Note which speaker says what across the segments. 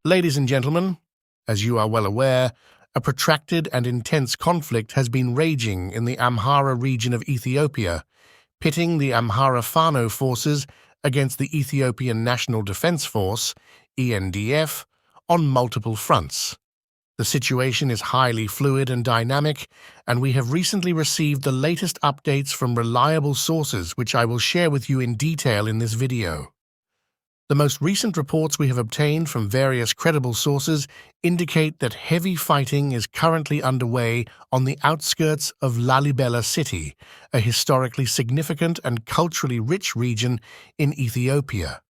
Speaker 1: Ladies and gentlemen, as you are well aware, a protracted and intense conflict has been raging in the Amhara region of Ethiopia, pitting the Amhara Fano forces against the Ethiopian National Defense Force, ENDF, on multiple fronts. The situation is highly fluid and dynamic, and we have recently received the latest updates from reliable sources which I will share with you in detail in this video. The most recent reports we have obtained from various credible sources indicate that heavy fighting is currently underway on the outskirts of Lalibela city, a historically significant and culturally rich region in Ethiopia.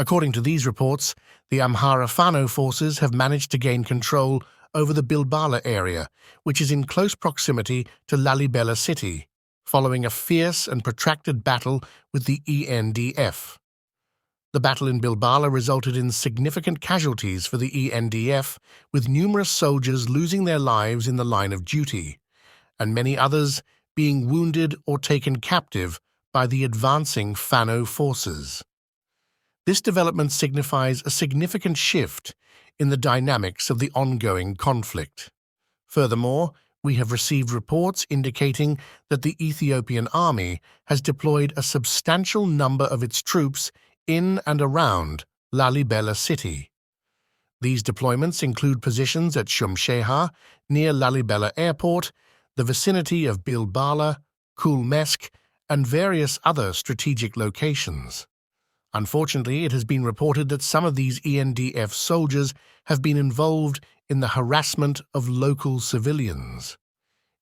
Speaker 1: According to these reports, the Amhara Fano forces have managed to gain control over the Bilbala area, which is in close proximity to Lalibela city, following a fierce and protracted battle with the ENDF. The battle in Bilbala resulted in significant casualties for the ENDF, with numerous soldiers losing their lives in the line of duty, and many others being wounded or taken captive by the advancing Fano forces. This development signifies a significant shift in the dynamics of the ongoing conflict. Furthermore, we have received reports indicating that the Ethiopian army has deployed a substantial number of its troops in and around Lalibela city. These deployments include positions at Shumsheha, near Lalibela Airport, the vicinity of Bilbala, Kulmesk, and various other strategic locations. Unfortunately, it has been reported that some of these ENDF soldiers have been involved in the harassment of local civilians.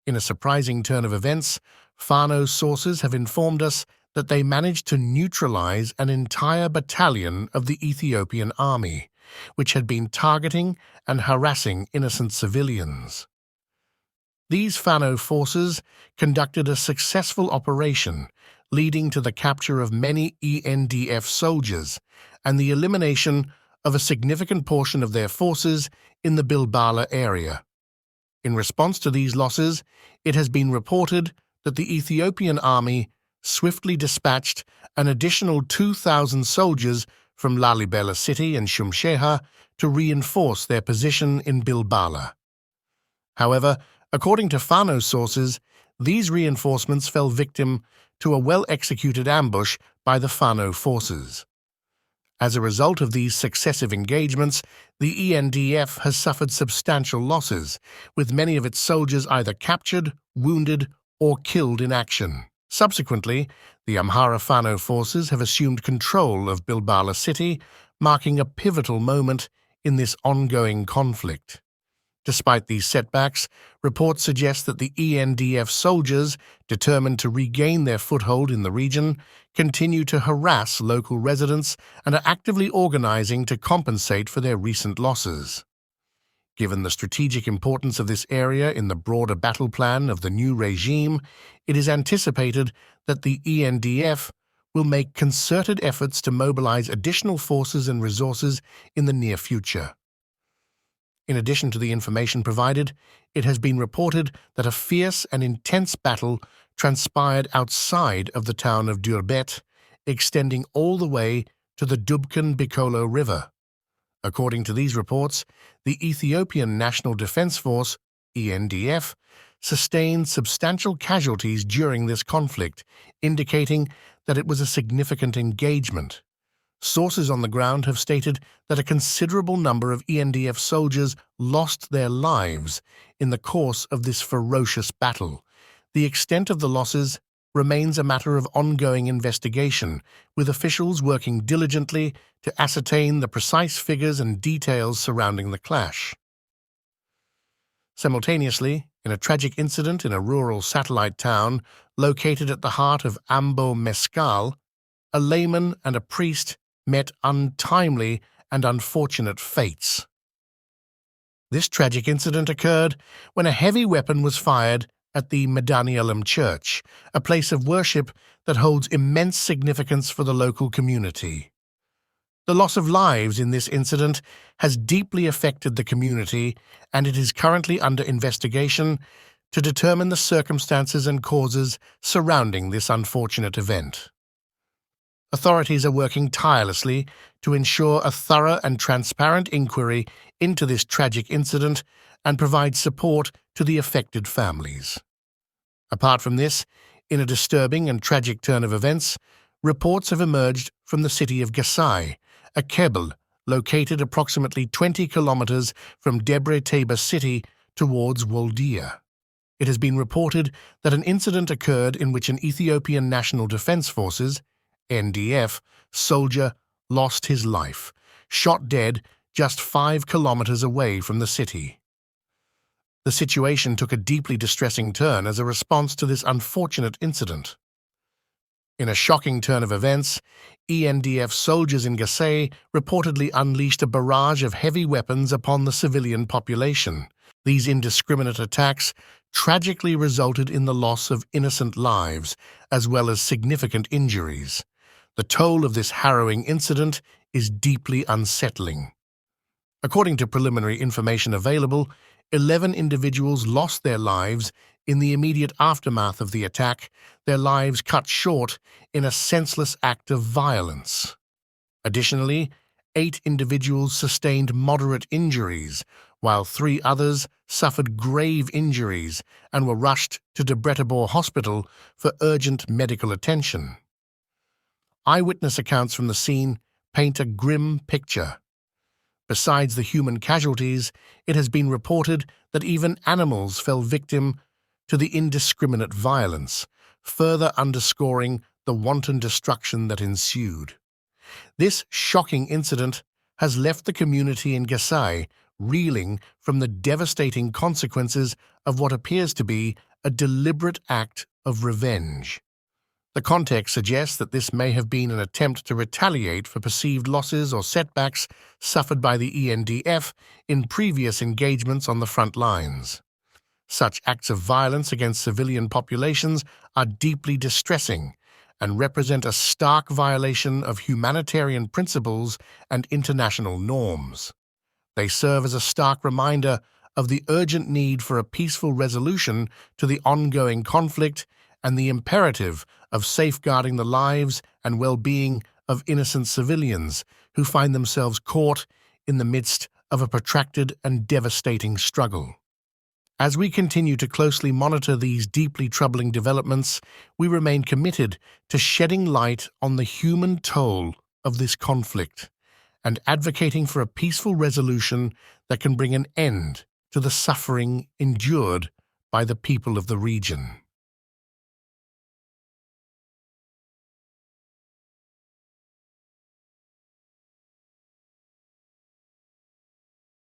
Speaker 1: In a surprising turn of events, Fano sources have informed us that they managed to neutralize an entire battalion of the Ethiopian army, which had been targeting and harassing innocent civilians. These Fano forces conducted a successful operation, leading to the capture of many ENDF soldiers and the elimination of a significant portion of their forces in the Bilbala area. In response to these losses, it has been reported that the Ethiopian army swiftly dispatched an additional 2,000 soldiers from Lalibela city and Shumsheha to reinforce their position in Bilbala. However, according to Fano sources, these reinforcements fell victim to a well-executed ambush by the Fano forces. As a result of these successive engagements, the ENDF has suffered substantial losses, with many of its soldiers either captured, wounded, or killed in action. Subsequently, the Amhara Fano forces have assumed control of Bilbala city, marking a pivotal moment in this ongoing conflict. Despite these setbacks, reports suggest that the ENDF soldiers, determined to regain their foothold in the region, continue to harass local residents and are actively organizing to compensate for their recent losses. Given the strategic importance of this area in the broader battle plan of the new regime, it is anticipated that the ENDF will make concerted efforts to mobilize additional forces and resources in the near future. In addition to the information provided, it has been reported that a fierce and intense battle transpired outside of the town of Durbet, extending all the way to the Dubkan-Bikolo River. According to these reports, the Ethiopian National Defense Force, ENDF, sustained substantial casualties during this conflict, indicating that it was a significant engagement. Sources on the ground have stated that a considerable number of ENDF soldiers lost their lives in the course of this ferocious battle. The extent of the losses remains a matter of ongoing investigation, with officials working diligently to ascertain the precise figures and details surrounding the clash. Simultaneously, in a tragic incident in a rural satellite town located at the heart of Ambo, Mescal, a layman and a priest met untimely and unfortunate fates. This tragic incident occurred when a heavy weapon was fired at the Medanialam Church, a place of worship that holds immense significance for the local community. The loss of lives in this incident has deeply affected the community, and it is currently under investigation to determine the circumstances and causes surrounding this unfortunate event. Authorities are working tirelessly to ensure a thorough and transparent inquiry into this tragic incident and provide support to the affected families. Apart from this, in a disturbing and tragic turn of events, reports have emerged from the city of Gasay, a kebel located approximately 20 kilometers from Durbete city towards Waldia. It has been reported that an incident occurred in which an Ethiopian National Defense Forces (NDF) soldier lost his life, shot dead just 5 kilometers away from the city. The situation took a deeply distressing turn as a response to this unfortunate incident. In a shocking turn of events, ENDF soldiers in Gasay reportedly unleashed a barrage of heavy weapons upon the civilian population. These indiscriminate attacks tragically resulted in the loss of innocent lives, as well as significant injuries. The toll of this harrowing incident is deeply unsettling. According to preliminary information available, 11 individuals lost their lives in the immediate aftermath of the attack, their lives cut short in a senseless act of violence. Additionally, 8 individuals sustained moderate injuries, while 3 others suffered grave injuries and were rushed to Durbete Hospital for urgent medical attention. Eyewitness accounts from the scene paint a grim picture. Besides the human casualties, it has been reported that even animals fell victim to the indiscriminate violence, further underscoring the wanton destruction that ensued. This shocking incident has left the community in Gasay reeling from the devastating consequences of what appears to be a deliberate act of revenge. The context suggests that this may have been an attempt to retaliate for perceived losses or setbacks suffered by the ENDF in previous engagements on the front lines. Such acts of violence against civilian populations are deeply distressing and represent a stark violation of humanitarian principles and international norms. They serve as a stark reminder of the urgent need for a peaceful resolution to the ongoing conflict and the imperative of safeguarding the lives and well-being of innocent civilians who find themselves caught in the midst of a protracted and devastating struggle. As we continue to closely monitor these deeply troubling developments, we remain committed to shedding light on the human toll of this conflict and advocating for a peaceful resolution that can bring an end to the suffering endured by the people of the region.